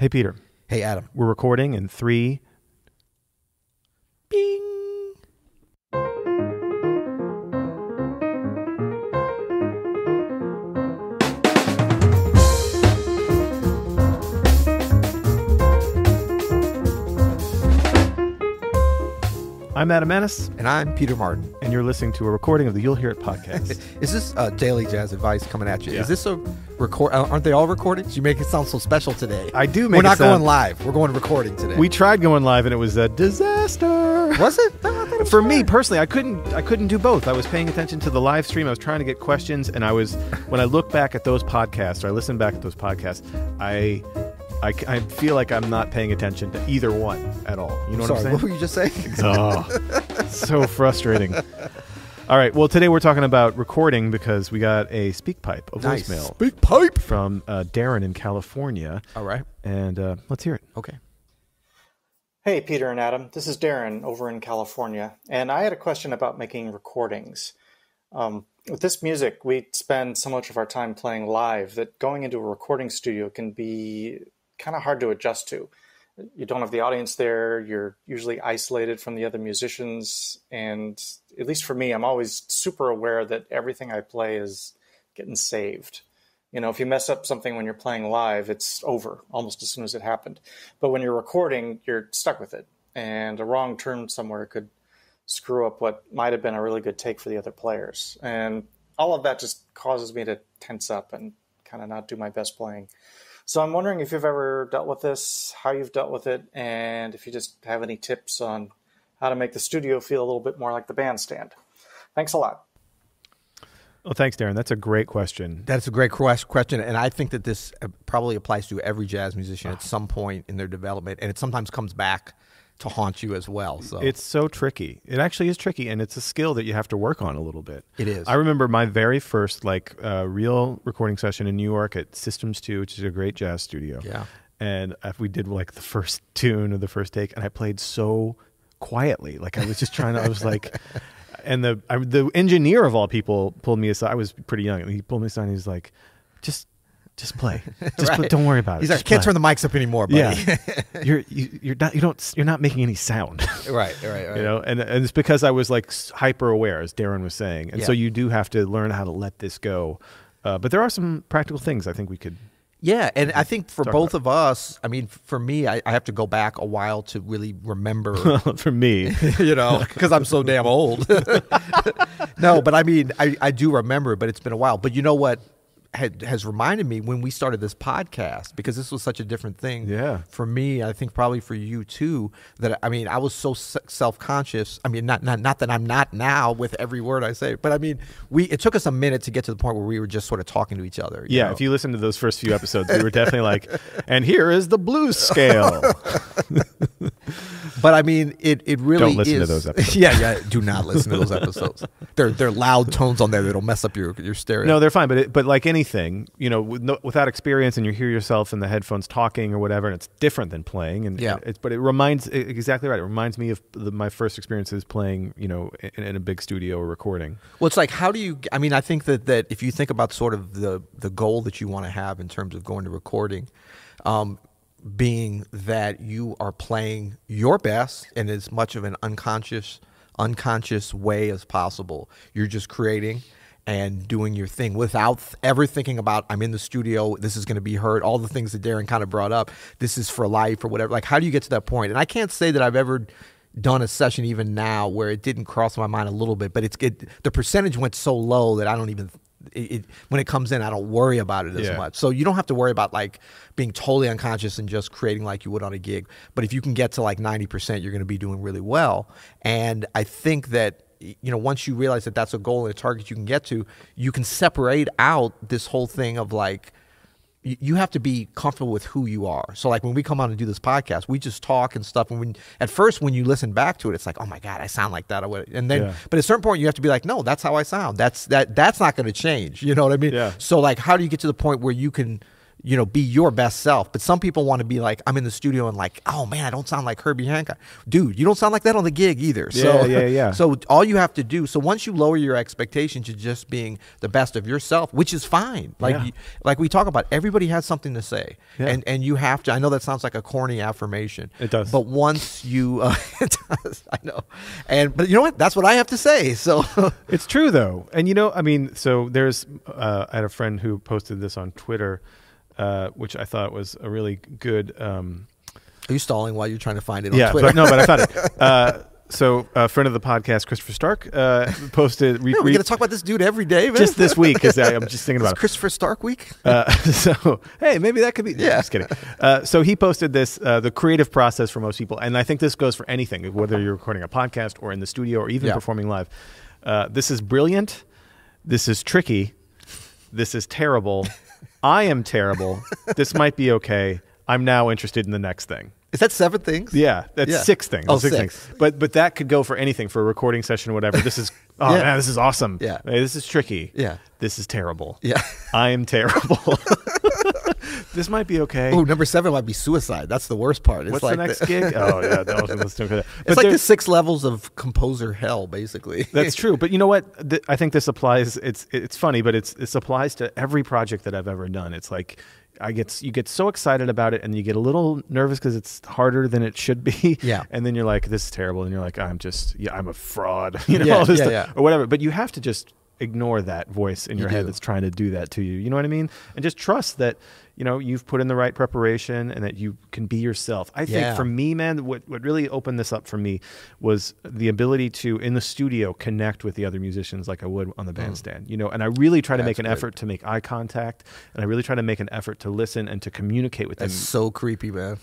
Hey, Peter. Hey, Adam. We're recording in 3. Bing. I'm Adam Maness. And I'm Peter Martin. And you're listening to a recording of the You'll Hear It podcast. Is this Daily Jazz Advice coming at you? Yeah. Is this a record? Aren't they all recorded? You make it sound so special today. I do make We're not it sound... going live. We're going recording today. We tried going live and it was a disaster. Was it? No, I thought it was For fine. me personally, I couldn't do both. I was paying attention to the live stream. I was trying to get questions, and when I look back at those podcasts, or I listen back at those podcasts, I feel like I'm not paying attention to either one at all. You know what I'm saying? What were you just saying? Oh, so frustrating. All right. Well, today we're talking about recording because we got a speak pipe, a voicemail. Speak pipe. From Darren in California. All right. And let's hear it. Okay. Hey, Peter and Adam. This is Darren over in California. And I had a question about making recordings. With this music, we spend so much of our time playing live that going into a recording studio can be kind of hard to adjust to. You don't have the audience there. You're usually isolated from the other musicians. And at least for me, I'm always super aware that everything I play is getting saved. You know, if you mess up something when you're playing live, it's over almost as soon as it happened. But when you're recording, you're stuck with it. And a wrong turn somewhere could screw up what might have been a really good take for the other players. And all of that just causes me to tense up and kind of not do my best playing. So I'm wondering if you've ever dealt with this, how you've dealt with it, and if you just have any tips on how to make the studio feel a little bit more like the bandstand. Thanks a lot. Well, thanks, Darren. That's a great question. That's a great question, and I think that this probably applies to every jazz musician at some point in their development, and it sometimes comes back to haunt you as well. So it's so tricky. It actually is tricky, and it's a skill that you have to work on a little bit. It is. I remember my very first real recording session in New York at Systems 2, which is a great jazz studio. Yeah. And we did like the first tune or the first take, and I played so quietly. Like I was just trying to, I was like, and the engineer of all people pulled me aside. I was pretty young, and he pulled me aside and he's like, just play. Just Right. don't worry about it. He's like, can't turn the mics up anymore, buddy. Yeah. You're not making any sound. Right. You know, and it's because I was like hyper aware, as Darren was saying, and so you do have to learn how to let this go. But there are some practical things I think we could. Yeah, and I think for both about. of us, I mean, for me, I have to go back a while to really remember. For me, You know, because I'm so damn old. No, but I mean, I do remember, but it's been a while. But you know what has reminded me when we started this podcast, because this was such a different thing for me, I think probably for you too, that I mean, I was so self-conscious. I mean, not that I'm not now with every word I say, but I mean, it took us a minute to get to the point where we were just sort of talking to each other. You know? If you listen to those first few episodes, we were definitely like, and here is the blues scale. But I mean, it really Don't listen to those episodes. Yeah, do not listen to those episodes. They're loud tones on there that'll mess up your stereo. No, they're fine, but like anything, you know, without experience, and you hear yourself in the headphones talking or whatever, and it's different than playing, and but it reminds exactly right. It reminds me of my first experiences playing, you know, in a big studio or recording. Well, it's like, how do you? I mean, I think that if you think about sort of the goal that you want to have in terms of going to recording, being that you are playing your best in as much of an unconscious way as possible. You're just creating and doing your thing without ever thinking about, I'm in the studio, this is going to be heard, all the things that Darren kind of brought up, this is for life or whatever. Like, how do you get to that point? And I can't say that I've ever done a session even now where it didn't cross my mind a little bit, but the percentage went so low that I don't even when it comes in, I don't worry about it as much. So you don't have to worry about like being totally unconscious and just creating like you would on a gig. But if you can get to like 90%, you're going to be doing really well. And I think that, you know, once you realize that that's a goal and a target you can get to, you can separate out this whole thing of like, you have to be comfortable with who you are. So like when we come on and do this podcast, we just talk and stuff. And at first, when you listen back to it, it's like, oh my God, I sound like that. And then, but at a certain point, you have to be like, no, that's how I sound. That's not going to change. You know what I mean? Yeah. So like, how do you get to the point where you can be your best self. But some people want to be like, I'm in the studio and like, oh man, I don't sound like Herbie Hancock. Dude, you don't sound like that on the gig either. So, Yeah. So all you have to do, so once you lower your expectations to just being the best of yourself, which is fine. Like we talk about, everybody has something to say. Yeah. And you have to, I know that sounds like a corny affirmation. It does. But once you, it does, I know. But you know what? That's what I have to say. So it's true though. And so there's, I had a friend who posted this on Twitter, which I thought was a really good. Are you stalling while you're trying to find it on Twitter? But I found it. So a friend of the podcast, Christopher Stark, posted. We're going to talk about this dude every day, man. Just this week, because I'm just thinking about it. Christopher Stark week? So, hey, maybe that could be. Yeah. Just kidding. So he posted this, the creative process for most people. And I think this goes for anything, whether you're recording a podcast or in the studio or even performing live. This is brilliant. This is tricky. This is terrible. I am terrible. This might be okay. I'm now interested in the next thing. Is that 7 things? Yeah, that's 6 things. Oh, 6 things. But that could go for anything, for a recording session or whatever. This is, man, this is awesome. Yeah. Hey, this is tricky. Yeah. This is terrible. Yeah. I am terrible. This might be okay. Oh, number 7 might be suicide. That's the worst part. It's What's like the next gig? Oh, yeah. That was let's do it. It's like the 6 levels of composer hell, basically. That's true. But you know what? I think this applies. It's funny, but it applies to every project that I've ever done. It's like, you get so excited about it and you get a little nervous because it's harder than it should be. Yeah. And then you're like, this is terrible. And you're like, I'm a fraud, all this stuff, or whatever. But you have to just ignore that voice in your head that's trying to do that to you. You know what I mean? And just trust that, you've put in the right preparation and that you can be yourself. I think for me, man, what really opened this up for me was the ability to, in the studio, connect with the other musicians like I would on the bandstand. And I really try to make an effort to make eye contact, and I really try to make an effort to listen and to communicate with them. That's so creepy, man.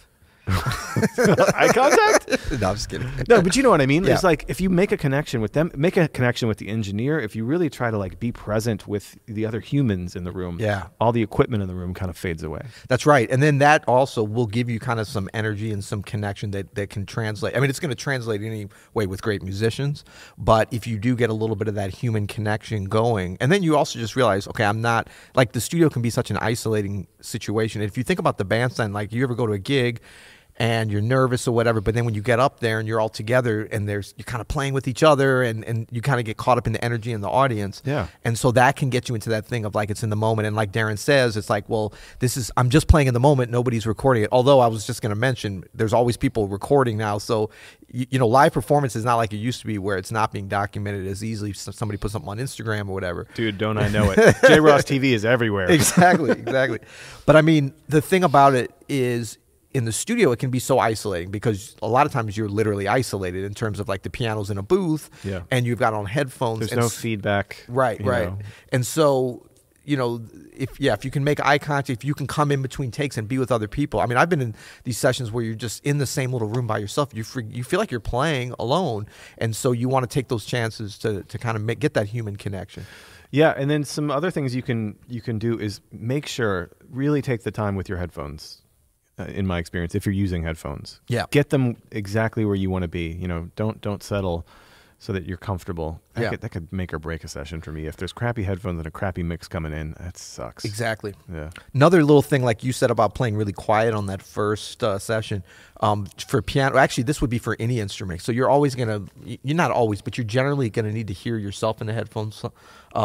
Eye contact? No, I'm just kidding. No, but you know what I mean? Yeah. It's like, if you make a connection with them, make a connection with the engineer, if you really try to be present with the other humans in the room, all the equipment in the room kind of fades away. That's right. And then that also will give you kind of some energy and some connection that can translate. I mean, it's going to translate anyway with great musicians, but if you do get a little bit of that human connection going, and then you also just realize, okay, I'm not, like, the studio can be such an isolating situation. If you think about the bandstand, like, you ever go to a gig and you're nervous or whatever, but then when you get up there and you're all together and you're kind of playing with each other and you kind of get caught up in the energy in the audience. Yeah. And so that can get you into that thing of like, it's in the moment. And like Darren says, it's like, well, I'm just playing in the moment. Nobody's recording it. Although I was just going to mention, there's always people recording now. So, live performance is not like it used to be where it's not being documented as easily. Somebody puts something on Instagram or whatever. Dude, don't I know it? J-Ross TV is everywhere. Exactly. But I mean, the thing about it is, in the studio, it can be so isolating because a lot of times you're literally isolated in terms of like the piano's in a booth and you've got on headphones. There's no feedback. Right. And so, if you can make eye contact, if you can come in between takes and be with other people. I mean, I've been in these sessions where you're just in the same little room by yourself. You feel like you're playing alone. And so you want to take those chances to kind of get that human connection. Yeah, and then some other things you can do is make sure, really take the time with your headphones. In my experience, if you're using headphones, get them exactly where you want to be. Don't settle so that you're comfortable. That could make or break a session for me. If there's crappy headphones and a crappy mix coming in, that sucks. Exactly. Yeah. Another little thing, like you said about playing really quiet on that first session, for piano, actually this would be for any instrument. So you're not always, but you're generally going to need to hear yourself in the headphones.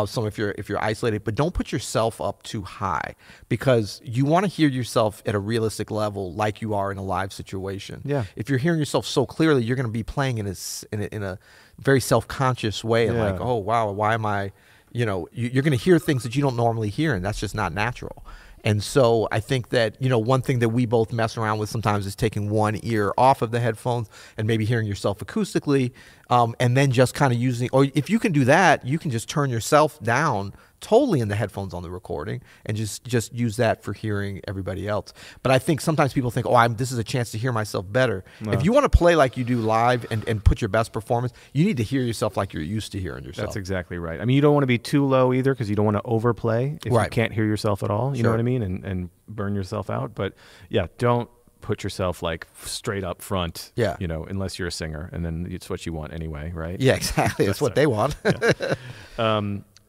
Some if you're isolated, but don't put yourself up too high because you want to hear yourself at a realistic level, like you are in a live situation. Yeah. If you're hearing yourself so clearly, you're going to be playing in a very self-conscious way, and like, oh wow, why am I? You're going to hear things that you don't normally hear, and that's just not natural. And so I think that, one thing that we both mess around with sometimes is taking one ear off of the headphones and maybe hearing yourself acoustically, and then just kind of using, or if you can do that, you can just turn yourself down totally in the headphones on the recording and just use that for hearing everybody else. But I think sometimes people think, this is a chance to hear myself better. No. If you want to play like you do live and put your best performance, you need to hear yourself like you're used to hearing yourself. That's exactly right. I mean, you don't want to be too low either because you don't want to overplay if you can't hear yourself at all. You know what I mean? And burn yourself out. But yeah, don't put yourself like straight up front, unless you're a singer, and then it's what you want anyway, right? Yeah, exactly. That's what they want.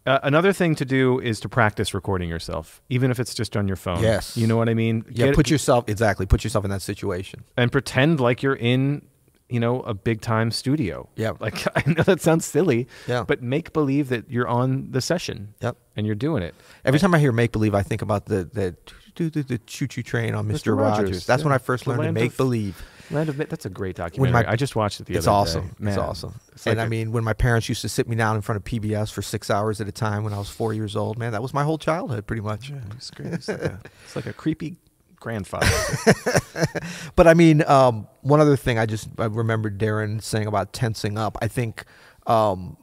Another thing to do is to practice recording yourself, even if it's just on your phone. Yes. You know what I mean? Yeah, put yourself in that situation. And pretend like you're in, a big time studio. Yeah. Like, I know that sounds silly, yeah, but make believe that you're on the session. Yep. And you're doing it. Every time I hear make believe, I think about the choo-choo train on Mr. Rogers. That's when I first learned to make believe. That's a great documentary. I just watched it the other day. It's awesome. Man, it's awesome. Like I mean, when my parents used to sit me down in front of PBS for 6 hours at a time when I was 4 years old, man, that was my whole childhood pretty much. Yeah, it's great. It's like a creepy grandfather. But I mean, one other thing I remembered Darren saying about tensing up. I think, hopefully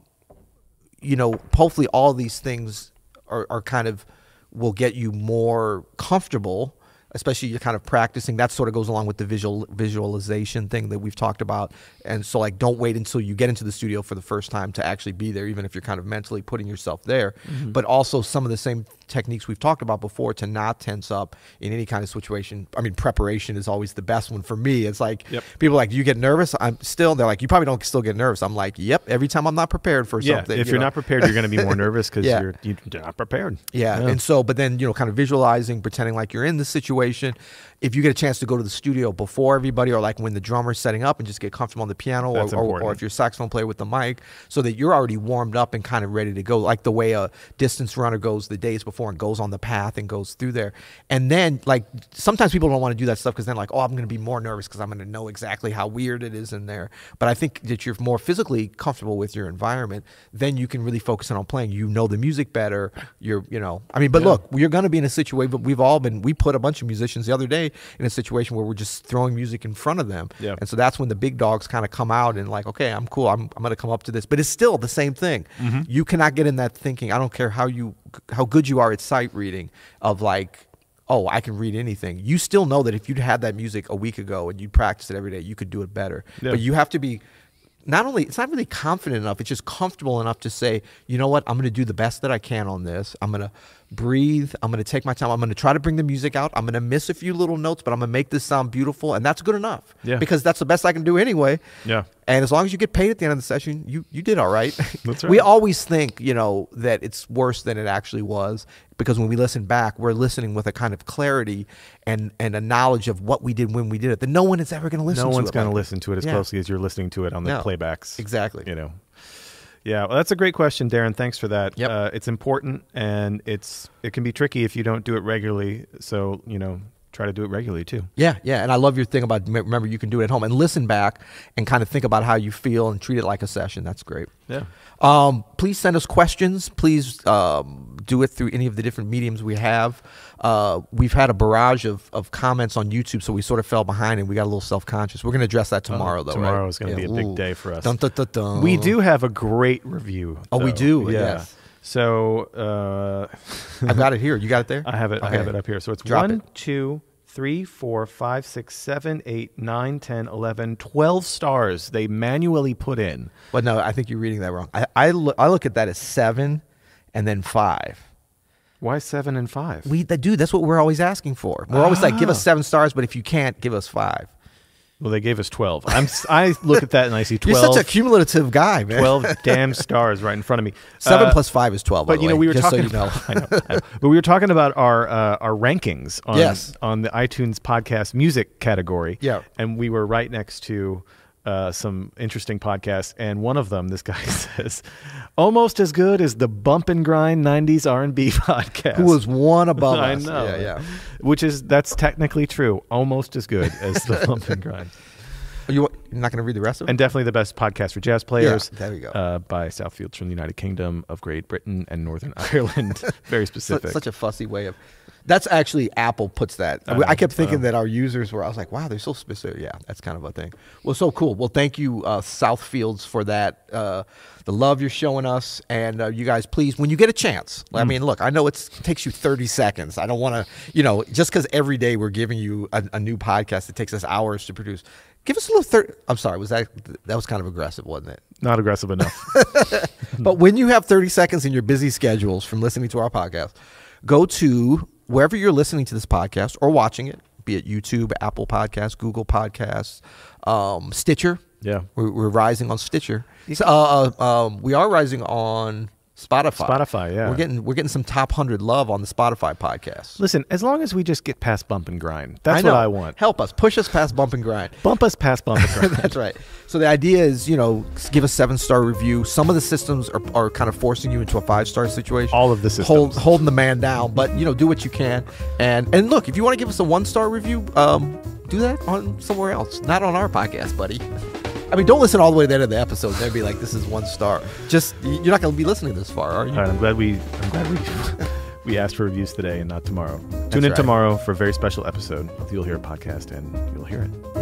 all these things are kind of will get you more comfortable, especially you're kind of practicing. That sort of goes along with the visualization thing that we've talked about. And so, like, don't wait until you get into the studio for the first time to actually be there, even if you're kind of mentally putting yourself there. Mm-hmm. But also some of the same techniques we've talked about before to not tense up in any kind of situation. I mean, preparation is always the best one for me. It's like, people are like, do you get nervous? They're like, you probably don't still get nervous. I'm like, yep, every time I'm not prepared for something. If you're not prepared, you're going to be more nervous because you're not prepared. Yeah. And so, but then, kind of visualizing, pretending like you're in the situation. If you get a chance to go to the studio before everybody, or like when the drummer's setting up and just get comfortable on the piano, or if you're a saxophone player with the mic, so that you're already warmed up and kind of ready to go, like the way a distance runner goes the days before and goes on the path and goes through there. And then, like, sometimes people don't want to do that stuff because then, like, I'm going to be more nervous because I'm going to know exactly how weird it is in there. But I think that you're more physically comfortable with your environment, then you can really focus on playing. You know the music better. Look, you're going to be in a situation, but we put a bunch of musicians the other day in a situation where we're just throwing music in front of them. Yeah. And so that's when the big dogs kind of come out and like, okay, I'm cool. I'm going to come up to this. But it's still the same thing. Mm-hmm. You cannot get in that thinking. I don't care how good you are at sight reading of like, oh, I can read anything. You still know that if you'd had that music a week ago and you practiced it every day, you could do it better. Yeah. But you have to be it's not really confident enough. It's just comfortable enough to say, you know what, I'm going to do the best that I can on this. I'm going to breathe. I'm going to take my time. I'm going to try to bring the music out. I'm going to miss a few little notes, but I'm going to make this sound beautiful. And that's good enough. Yeah. Because that's the best I can do anyway. Yeah. And as long as you get paid at the end of the session, you did all right. That's right. We always think, that it's worse than it actually was, because when we listen back, we're listening with a kind of clarity and a knowledge of what we did when we did it that no one is ever going to listen to it. No one's going to listen to it as closely as you're listening to it on the playbacks. Exactly. Yeah, well, that's a great question, Darren. Thanks for that. Yep. It's important, and it can be tricky if you don't do it regularly. So, try to do it regularly too. Yeah. And I love your thing about, remember, you can do it at home and listen back and kind of think about how you feel and treat it like a session. That's great. Yeah. Please send us questions. Please do it through any of the different mediums we have. We've had a barrage of comments on YouTube, so we sort of fell behind and we got a little self-conscious. We're going to address that tomorrow, though. Tomorrow is going to be a big day for us. Dun, dun, dun, dun. We do have a great review. Oh, we do? Yeah. Yes. So I've got it here. You got it there? I have it. Okay. I have it up here. So it's 1, 2, 3, 4, 5, 6, 7, 8, 9, 10, 11, 12 stars they manually put in. But no, I think you're reading that wrong. I look at that as 7 and then 5. Why 7 and 5? That's what we're always asking for. We're always like, give us 7 stars, but if you can't, give us 5. Well, they gave us 12. I look at that and I see 12. You're such a cumulative guy, man. 12 damn stars right in front of me. 7 plus 5 is 12. But we were talking. So I know. But we were talking about our rankings on the iTunes podcast music category. Yeah. And we were right next to some interesting podcasts, and one of them, this guy says, almost as good as the Bump and Grind 90s R&B podcast. Who was one above I us. know. Yeah. That's technically true. Almost as good as the Bump and Grind. You're not going to read the rest of it? And definitely the best podcast for jazz players. Yeah, there we go. By Southfields from the United Kingdom of Great Britain and Northern Ireland. Very specific. Such a fussy way of... That's actually, Apple puts that. I kept thinking that our users were, I was like, wow, they're so specific. Yeah, that's kind of a thing. Well, so cool. Well, thank you, Southfields, for that. The love you're showing us. And you guys, please, when you get a chance, I mean, look, I know it takes you 30 seconds. I don't want to, just because every day we're giving you a new podcast that takes us hours to produce, give us a little I'm sorry, that was kind of aggressive, wasn't it? Not aggressive enough. But when you have 30 seconds in your busy schedules from listening to our podcast, go to wherever you're listening to this podcast or watching it, be it YouTube, Apple Podcasts, Google Podcasts, Stitcher. Yeah. We're rising on Stitcher. We are rising on Spotify, yeah. We're getting some top 100 love on the Spotify podcast. Listen, as long as we just get past bump and grind, that's what I want. Help us, push us past bump and grind. Bump us past bump and grind. That's right. So the idea is, give a 7-star review. Some of the systems are kind of forcing you into a 5-star situation. All of the systems holding the man down, but do what you can. And look, if you want to give us a 1-star review, do that on somewhere else, not on our podcast, buddy. I mean, don't listen all the way to the end of the episode. They'd be like, "This is 1 star." Just you're not going to be listening this far, are you? All right, I'm glad we we asked for reviews today and not tomorrow. Tune in right. tomorrow for a very special episode of the You'll Hear It podcast, and you'll hear it.